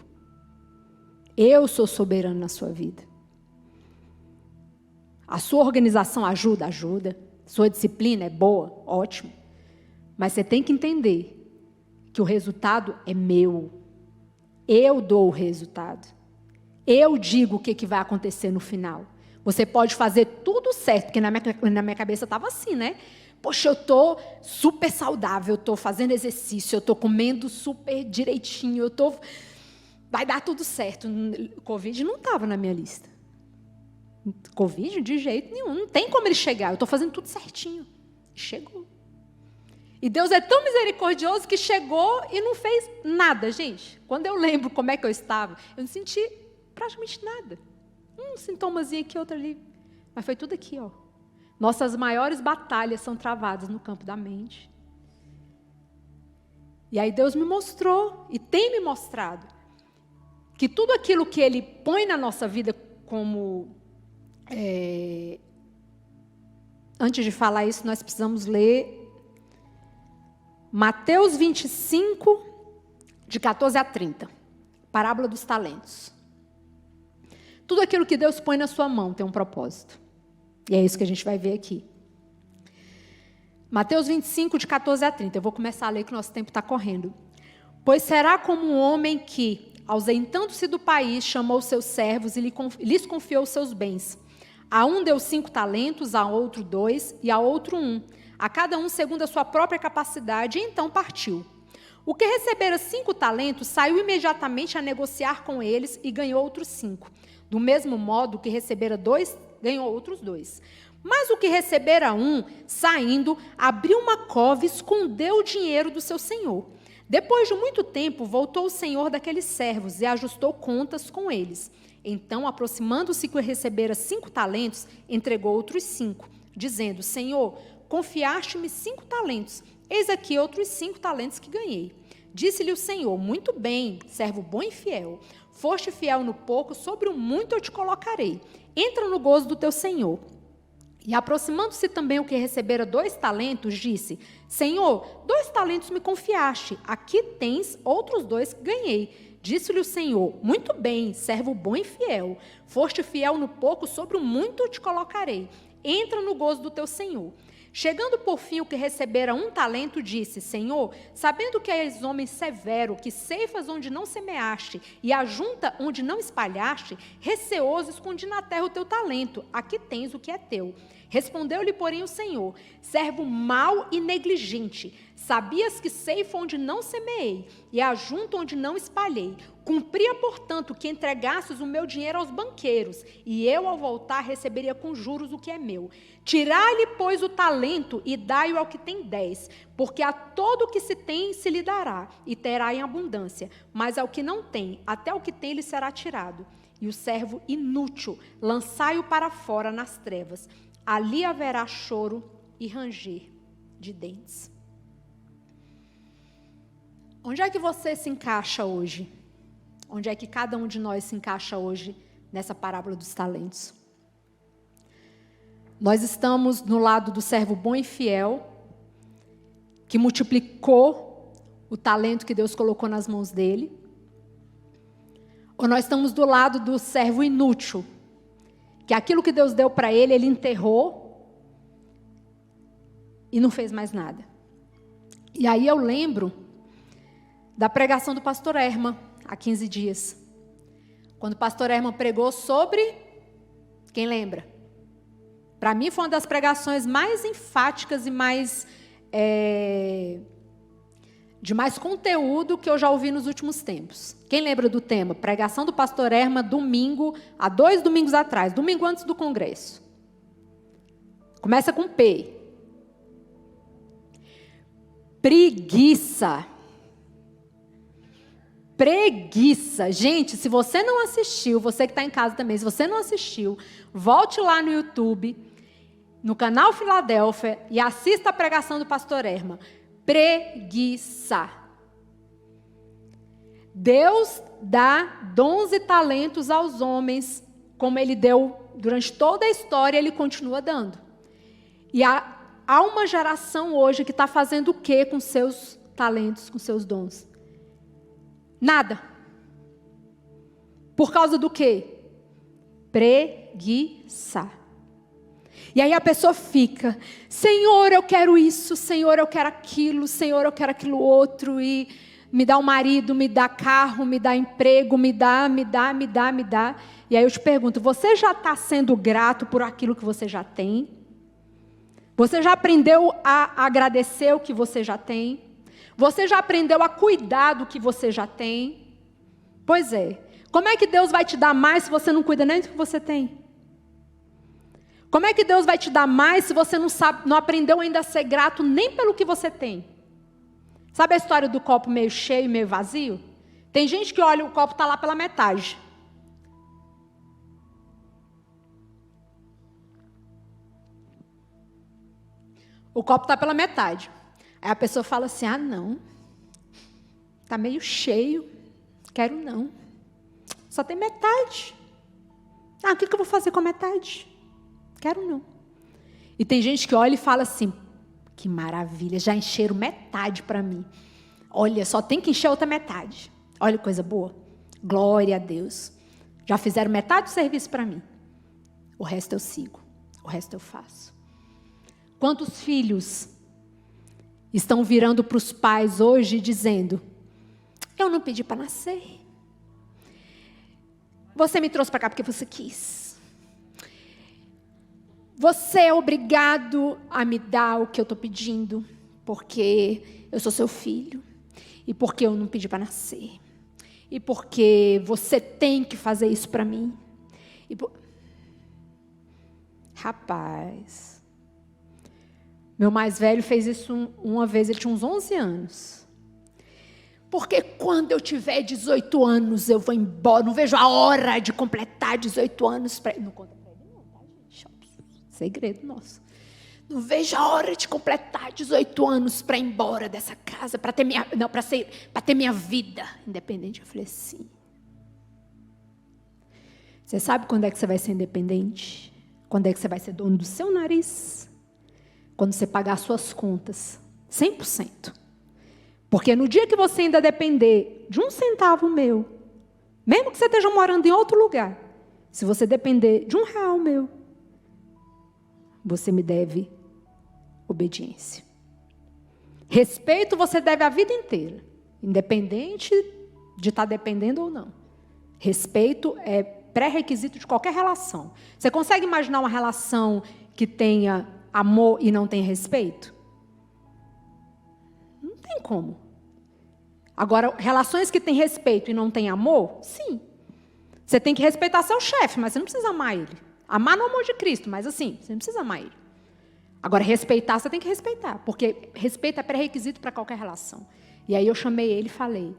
Eu sou soberano na sua vida. A sua organização ajuda? Ajuda. Sua disciplina é boa? Ótimo. Mas você tem que entender que o resultado é meu. Eu dou o resultado. Eu digo o que vai acontecer no final. Você pode fazer tudo certo, porque na minha cabeça estava assim, né? Poxa, eu estou super saudável, eu estou fazendo exercício, eu estou comendo super direitinho, vai dar tudo certo. Covid não estava na minha lista. Covid de jeito nenhum, não tem como ele chegar, eu estou fazendo tudo certinho. Chegou. E Deus é tão misericordioso que chegou e não fez nada, gente. Quando eu lembro como é que eu estava, eu não senti praticamente nada. Um sintomazinho aqui, outro ali. Mas foi tudo aqui, ó. Nossas maiores batalhas são travadas no campo da mente. E aí Deus me mostrou, e tem me mostrado, que tudo aquilo que Ele põe na nossa vida como... Antes de falar isso, nós precisamos ler Mateus 25, de 14 a 30. Parábola dos talentos. Tudo aquilo que Deus põe na sua mão tem um propósito. E é isso que a gente vai ver aqui. Mateus 25, de 14 a 30. Eu vou começar a ler que o nosso tempo está correndo. Pois será como um homem que, ausentando-se do país, chamou seus servos e lhes confiou seus bens. A um deu 5 talentos, a outro 2 e a outro 1. A cada um segundo a sua própria capacidade, e então partiu. O que recebera 5 talentos saiu imediatamente a negociar com eles e ganhou outros 5. Do mesmo modo, o que recebera 2 ganhou outros 2. Mas o que recebera um, saindo, abriu uma cova e escondeu o dinheiro do seu senhor. Depois de muito tempo, voltou o senhor daqueles servos e ajustou contas com eles. Então, aproximando-se que recebera 5 talentos, entregou outros 5, dizendo: Senhor, confiaste-me 5 talentos, eis aqui outros 5 talentos que ganhei. Disse-lhe o Senhor: muito bem, servo bom e fiel. Foste fiel no pouco, sobre o muito eu te colocarei. Entra no gozo do teu Senhor. E aproximando-se também o que recebera 2 talentos, disse: Senhor, 2 talentos me confiaste, aqui tens outros 2 que ganhei. Disse-lhe o Senhor: muito bem, servo bom e fiel. Foste fiel no pouco, sobre o muito eu te colocarei. Entra no gozo do teu Senhor. Chegando por fim o que recebera 1 talento, disse: Senhor, sabendo que és homem severo, que ceifas onde não semeaste e ajunta onde não espalhaste, receoso escondi na terra o teu talento, aqui tens o que é teu. Respondeu-lhe, porém, o Senhor: servo mau e negligente, sabias que ceifa onde não semeei e ajunto onde não espalhei. Cumpria, portanto, que entregasses o meu dinheiro aos banqueiros, e eu, ao voltar, receberia com juros o que é meu. Tirai-lhe, pois, o talento e dai-o ao que tem 10, porque a todo o que se tem se lhe dará, e terá em abundância, mas ao que não tem, até o que tem lhe será tirado. E o servo inútil, lançai-o para fora nas trevas, ali haverá choro e ranger de dentes. Onde é que você se encaixa hoje? Onde é que cada um de nós se encaixa hoje nessa parábola dos talentos? Nós estamos no lado do servo bom e fiel, que multiplicou o talento que Deus colocou nas mãos dele? Ou nós estamos do lado do servo inútil, que aquilo que Deus deu para ele, ele enterrou e não fez mais nada? E aí eu lembro da pregação do pastor Herman, há 15 dias. Quando o pastor Herman pregou sobre... Quem lembra? Para mim foi uma das pregações mais enfáticas e mais... de mais conteúdo que eu já ouvi nos últimos tempos. Quem lembra do tema? Pregação do pastor Herman, domingo, há 2 domingos atrás, domingo antes do congresso. Começa com P. Preguiça. Preguiça. Gente, se você não assistiu, você que está em casa também, se você não assistiu, volte lá no YouTube, no canal Filadélfia, e assista a pregação do pastor Herman. Preguiça. Deus dá dons e talentos aos homens, como Ele deu durante toda a história, Ele continua dando. E há uma geração hoje que está fazendo o quê com seus talentos, com seus dons? Nada. Por causa do quê? Preguiça. E aí a pessoa fica: Senhor, eu quero isso, Senhor, eu quero aquilo, Senhor, eu quero aquilo outro, e me dá um marido, me dá carro, me dá emprego, me dá. E aí eu te pergunto, você já está sendo grato por aquilo que você já tem? Você já aprendeu a agradecer o que você já tem? Você já aprendeu a cuidar do que você já tem? Pois é. Como é que Deus vai te dar mais se você não cuida nem do que você tem? Como é que Deus vai te dar mais se você não aprendeu ainda a ser grato nem pelo que você tem? Sabe a história do copo meio cheio e meio vazio? Tem gente que olha, o copo está lá pela metade. O copo está pela metade. Aí a pessoa fala assim: ah, não, está meio cheio, quero não. Só tem metade. Ah, o que eu vou fazer com a metade? Quero não. E tem gente que olha e fala assim: que maravilha, já encheram metade para mim. Olha, só tem que encher outra metade. Olha que coisa boa. Glória a Deus. Já fizeram metade do serviço para mim. O resto eu sigo, o resto eu faço. Quantos filhos estão virando para os pais hoje dizendo: eu não pedi para nascer. Você me trouxe para cá porque você quis. Você é obrigado a me dar o que eu estou pedindo, porque eu sou seu filho, e porque eu não pedi para nascer, e porque você tem que fazer isso para mim. Rapaz, meu mais velho fez isso uma vez, ele tinha uns 11 anos. Porque quando eu tiver 18 anos, eu vou embora, não vejo a hora de completar 18 anos. Não conta para ele não, tá, gente? Segredo nosso. Não vejo a hora de completar 18 anos para ir embora dessa casa, para ter minha vida independente. Eu falei assim, você sabe quando é que você vai ser independente? Quando é que você vai ser dono do seu nariz? Quando você pagar suas contas, 100%. Porque no dia que você ainda depender de 1 centavo meu, mesmo que você esteja morando em outro lugar, se você depender de R$1 meu, você me deve obediência. Respeito você deve a vida inteira, independente de estar dependendo ou não. Respeito é pré-requisito de qualquer relação. Você consegue imaginar uma relação que tenha amor e não tenha respeito? Não tem como. Agora, relações que têm respeito e não têm amor, sim. Você tem que respeitar seu chefe, mas você não precisa amar ele. Amar no amor de Cristo, mas assim, você não precisa amar ele. Agora, respeitar, você tem que respeitar, porque respeito é pré-requisito para qualquer relação. E aí eu chamei ele e falei,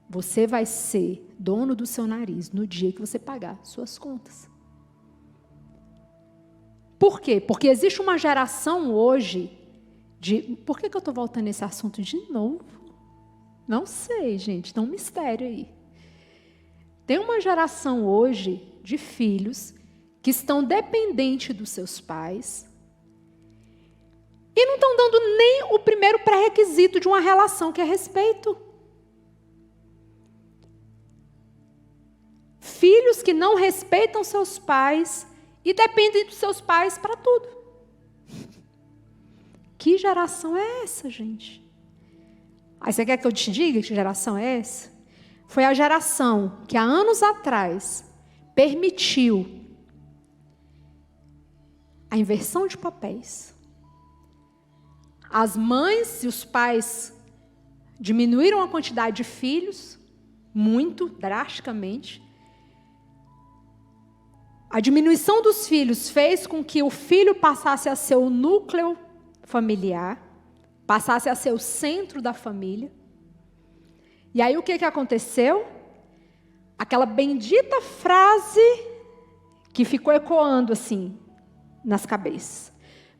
você vai ser dono do seu nariz no dia que você pagar suas contas. Por quê? Porque existe uma geração hoje de... Por que eu estou voltando nesse assunto de novo? Não sei, gente, tem um mistério aí. Tem uma geração hoje de filhos que estão dependentes dos seus pais e não estão dando nem o primeiro pré-requisito de uma relação, que é respeito. Filhos que não respeitam seus pais e dependem dos seus pais para tudo. Que geração é essa, gente? Aí você quer que eu te diga que geração é essa? Foi a geração que há anos atrás permitiu a inversão de papéis. As mães e os pais diminuíram a quantidade de filhos, muito, drasticamente. A diminuição dos filhos fez com que o filho passasse a ser o núcleo familiar, passasse a ser o centro da família. E aí o que aconteceu? Aquela bendita frase que ficou ecoando assim nas cabeças.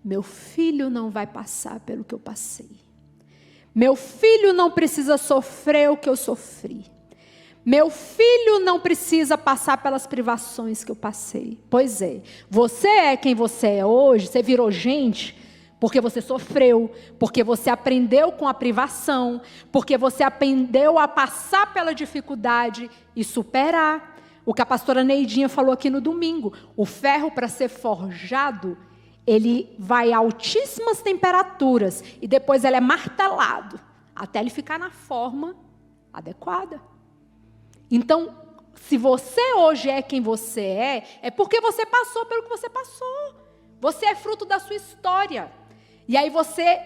Meu filho não vai passar pelo que eu passei. Meu filho não precisa sofrer o que eu sofri. Meu filho não precisa passar pelas privações que eu passei. Pois é, você é quem você é hoje, você virou gente porque você sofreu, porque você aprendeu com a privação, porque você aprendeu a passar pela dificuldade e superar. O que a pastora Neidinha falou aqui no domingo, o ferro para ser forjado, ele vai a altíssimas temperaturas e depois ele é martelado até ele ficar na forma adequada. Então, se você hoje é quem você é porque você passou pelo que você passou. Você é fruto da sua história. E aí você...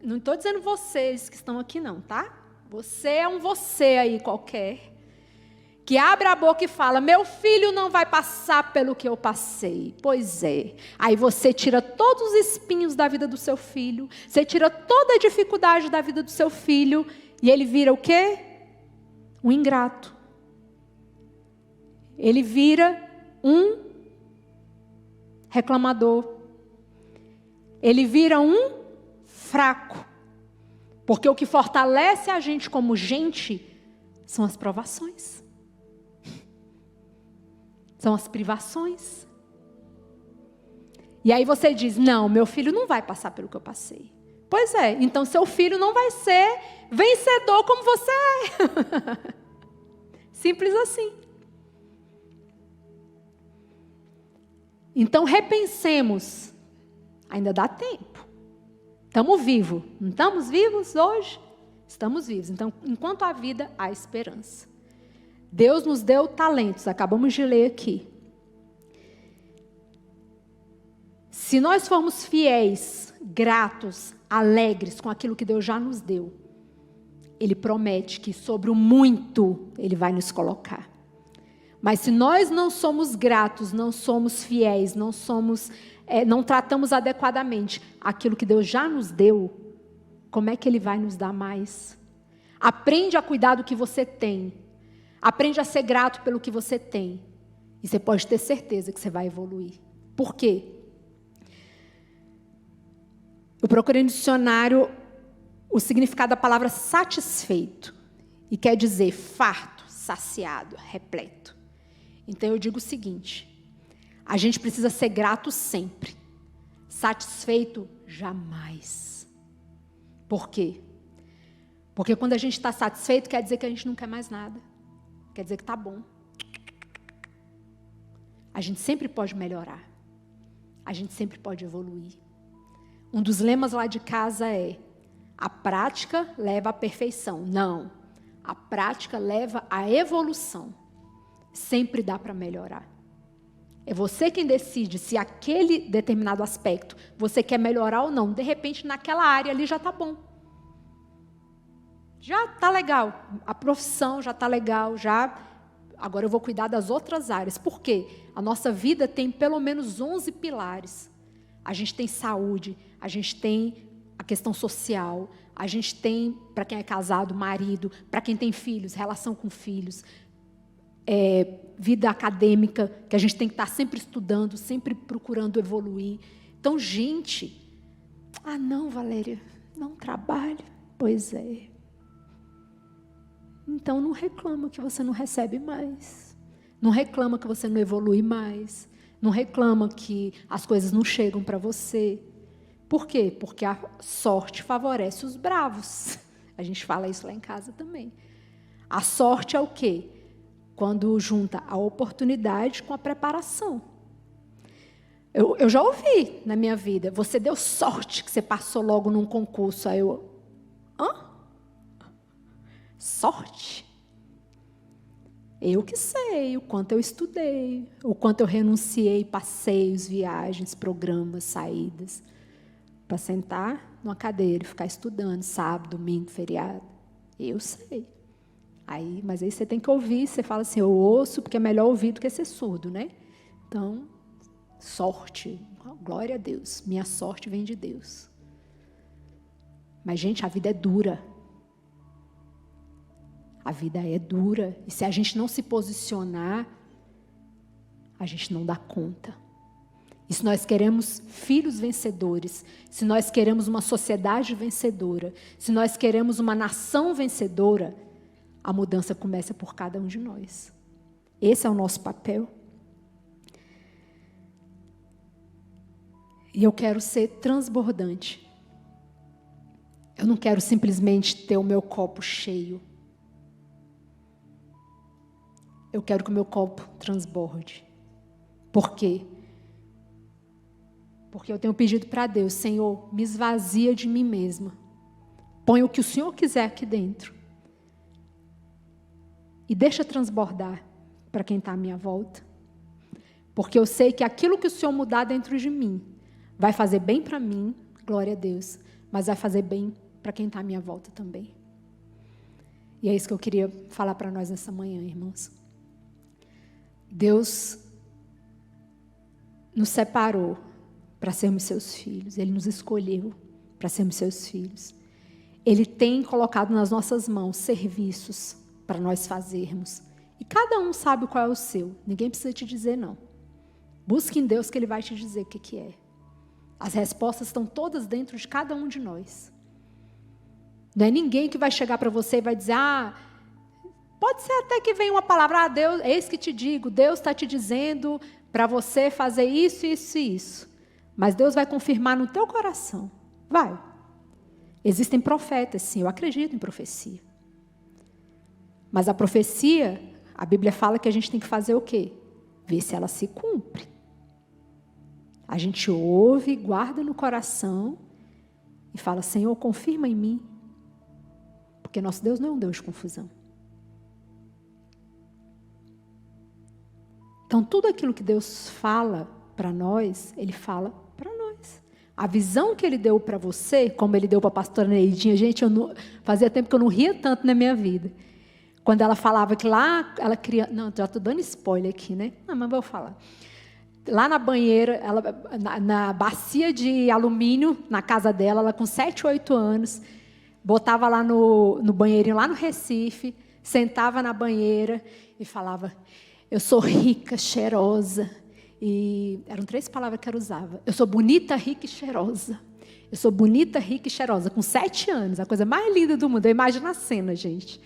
Não estou dizendo vocês que estão aqui não, tá? Você é um você aí qualquer, que abre a boca e fala, meu filho não vai passar pelo que eu passei. Pois é. Aí você tira todos os espinhos da vida do seu filho, você tira toda a dificuldade da vida do seu filho, e ele vira o quê? Um ingrato. Ele vira um reclamador. Ele vira um fraco. Porque o que fortalece a gente como gente são as provações. São as privações. E aí você diz, não, meu filho não vai passar pelo que eu passei. Pois é, então seu filho não vai ser vencedor como você é. Simples assim. Então repensemos. Ainda dá tempo. Estamos vivos. Não estamos vivos hoje? Estamos vivos. Então, enquanto há vida, há esperança. Deus nos deu talentos. Acabamos de ler aqui. Se nós formos fiéis, gratos, alegres com aquilo que Deus já nos deu, Ele promete que sobre o muito Ele vai nos colocar. Mas se nós não somos gratos, não somos fiéis, não tratamos adequadamente aquilo que Deus já nos deu, como é que Ele vai nos dar mais? Aprende a cuidar do que você tem. Aprende a ser grato pelo que você tem. E você pode ter certeza que você vai evoluir. Por quê? Eu procurei no dicionário o significado da palavra satisfeito. E quer dizer farto, saciado, repleto. Então eu digo o seguinte: a gente precisa ser grato sempre. Satisfeito, jamais. Por quê? Porque quando a gente está satisfeito, quer dizer que a gente não quer mais nada. Quer dizer que está bom. A gente sempre pode melhorar. A gente sempre pode evoluir. Um dos lemas lá de casa é: a prática leva à perfeição. Não. A prática leva à evolução. Sempre dá para melhorar. É você quem decide se aquele determinado aspecto você quer melhorar ou não. De repente, naquela área ali já está bom. Já está legal. A profissão já está legal. Agora eu vou cuidar das outras áreas. Por quê? A nossa vida tem pelo menos 11 pilares. A gente tem saúde, a gente tem a questão social, a gente tem, para quem é casado, marido, para quem tem filhos, relação com filhos, vida acadêmica, que a gente tem que estar sempre estudando, sempre procurando evoluir. Então, gente, não, Valéria, não trabalho. Pois é. Então, não reclama que você não recebe mais. Não reclama que você não evolui mais. Não reclama que as coisas não chegam para você. Por quê? Porque a sorte favorece os bravos. A gente fala isso lá em casa também. A sorte é o quê? Quando junta a oportunidade com a preparação. Eu já ouvi na minha vida: você deu sorte que você passou logo num concurso. Aí sorte? Eu que sei o quanto eu estudei, o quanto eu renunciei, passeios, viagens, programas, saídas, para sentar numa cadeira e ficar estudando sábado, domingo, feriado. Eu sei. Mas aí você tem que ouvir, você fala assim: eu ouço porque é melhor ouvir do que ser surdo, né? Então, sorte, glória a Deus, minha sorte vem de Deus. Mas, gente, a vida é dura. A vida é dura. E se a gente não se posicionar, a gente não dá conta. E se nós queremos filhos vencedores, se nós queremos uma sociedade vencedora, se nós queremos uma nação vencedora, a mudança começa por cada um de nós. Esse é o nosso papel. E eu quero ser transbordante. Eu não quero simplesmente ter o meu copo cheio. Eu quero que o meu copo transborde. Por quê? Porque eu tenho pedido para Deus: Senhor, me esvazia de mim mesma. Põe o que o Senhor quiser aqui dentro. E deixa transbordar para quem está à minha volta. Porque eu sei que aquilo que o Senhor mudar dentro de mim vai fazer bem para mim, glória a Deus, mas vai fazer bem para quem está à minha volta também. E é isso que eu queria falar para nós nessa manhã, irmãos. Deus nos separou para sermos seus filhos. Ele nos escolheu para sermos seus filhos. Ele tem colocado nas nossas mãos serviços para nós fazermos. E cada um sabe qual é o seu. Ninguém precisa te dizer não. Busque em Deus que Ele vai te dizer o que é. As respostas estão todas dentro de cada um de nós. Não é ninguém que vai chegar para você e vai dizer: pode ser até que venha uma palavra: Deus, eis que te digo, Deus está te dizendo para você fazer isso, isso e isso. Mas Deus vai confirmar no teu coração. Vai. Existem profetas, sim, eu acredito em profecia. Mas a profecia, a Bíblia fala que a gente tem que fazer o quê? Ver se ela se cumpre. A gente ouve, guarda no coração e fala: Senhor, confirma em mim. Porque nosso Deus não é um Deus de confusão. Então, tudo aquilo que Deus fala para nós, Ele fala para nós. A visão que Ele deu para você, como Ele deu para a pastora Neidinha, gente, fazia tempo que eu não ria tanto na minha vida. Quando ela falava que lá, ela queria... Não, já estou dando spoiler aqui, né? Não, mas vou falar. Lá na banheira, na bacia de alumínio, na casa dela, ela com 7, 8 anos, botava lá no banheirinho, lá no Recife, sentava na banheira e falava, eu sou rica, cheirosa. E eram 3 palavras que ela usava. Eu sou bonita, rica e cheirosa. Eu sou bonita, rica e cheirosa. Com 7 anos, a coisa mais linda do mundo. Eu imagino a cena, gente.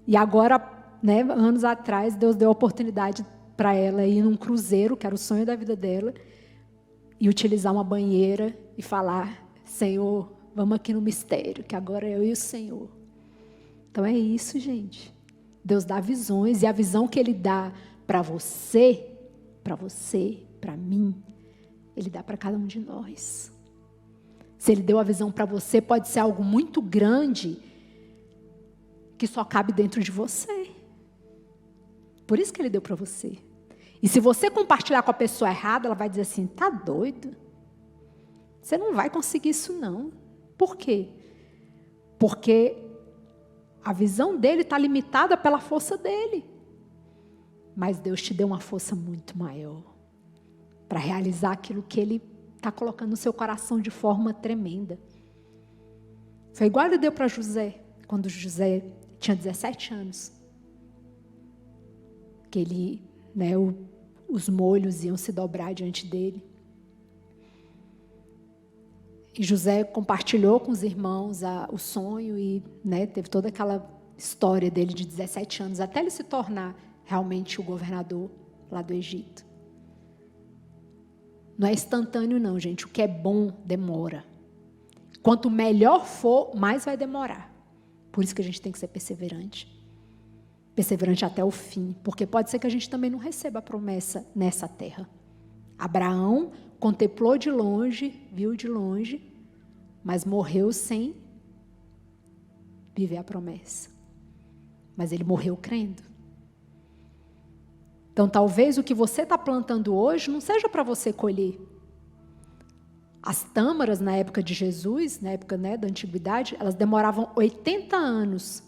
E agora, né, anos atrás, Deus deu a oportunidade para ela ir num cruzeiro, que era o sonho da vida dela, e utilizar uma banheira e falar, Senhor, vamos aqui no mistério, que agora é eu e o Senhor. Então é isso, gente. Deus dá visões, e a visão que Ele dá para você, para mim, Ele dá para cada um de nós. Se Ele deu a visão para você, pode ser algo muito grande, que só cabe dentro de você. Por isso que Ele deu para você. E se você compartilhar com a pessoa errada, ela vai dizer assim, tá doido? Você não vai conseguir isso não. Por quê? Porque a visão dele está limitada pela força dele. Mas Deus te deu uma força muito maior para realizar aquilo que Ele está colocando no seu coração de forma tremenda. Foi igual Ele deu para José, quando José tinha 17 anos. Que ele, né, os molhos iam se dobrar diante dele. E José compartilhou com os irmãos o sonho e, né, teve toda aquela história dele de 17 anos, até ele se tornar realmente o governador lá do Egito. Não é instantâneo não, gente. O que é bom demora. Quanto melhor for, mais vai demorar. Por isso que a gente tem que ser perseverante. Perseverante até o fim. Porque pode ser que a gente também não receba a promessa nessa terra. Abraão contemplou de longe, viu de longe, mas morreu sem viver a promessa. Mas ele morreu crendo. Então, talvez o que você está plantando hoje não seja para você colher. As tâmaras, na época de Jesus, na época, né, da antiguidade, elas demoravam 80 anos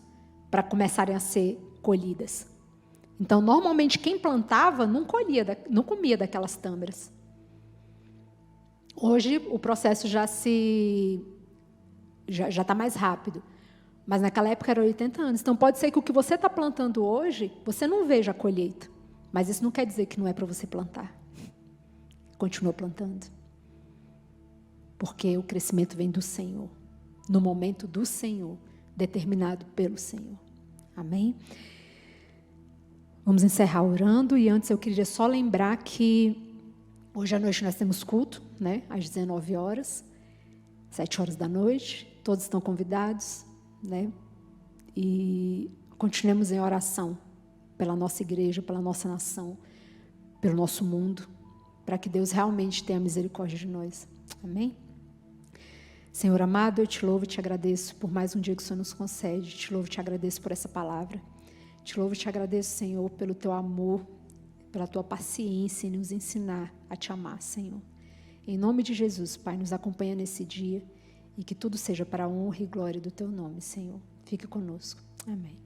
para começarem a ser colhidas. Então, normalmente, quem plantava não comia daquelas tâmaras. Hoje, o processo já está mais rápido. Mas naquela época era 80 anos. Então, pode ser que o que você está plantando hoje, você não veja a colheita. Mas isso não quer dizer que não é para você plantar. Continua plantando. Porque o crescimento vem do Senhor. No momento do Senhor. Determinado pelo Senhor. Amém? Vamos encerrar orando. E antes eu queria só lembrar que hoje à noite nós temos culto, né? Às 19 horas. 7 horas da noite. Todos estão convidados, né? E continuemos em oração. Pela nossa igreja, pela nossa nação. Pelo nosso mundo. Para que Deus realmente tenha misericórdia de nós. Amém? Senhor amado, eu te louvo e te agradeço por mais um dia que o Senhor nos concede. Te louvo e te agradeço por essa palavra. Te louvo e te agradeço, Senhor, pelo teu amor, pela tua paciência em nos ensinar a te amar, Senhor. Em nome de Jesus, Pai, nos acompanha nesse dia e que tudo seja para a honra e glória do teu nome, Senhor. Fique conosco. Amém.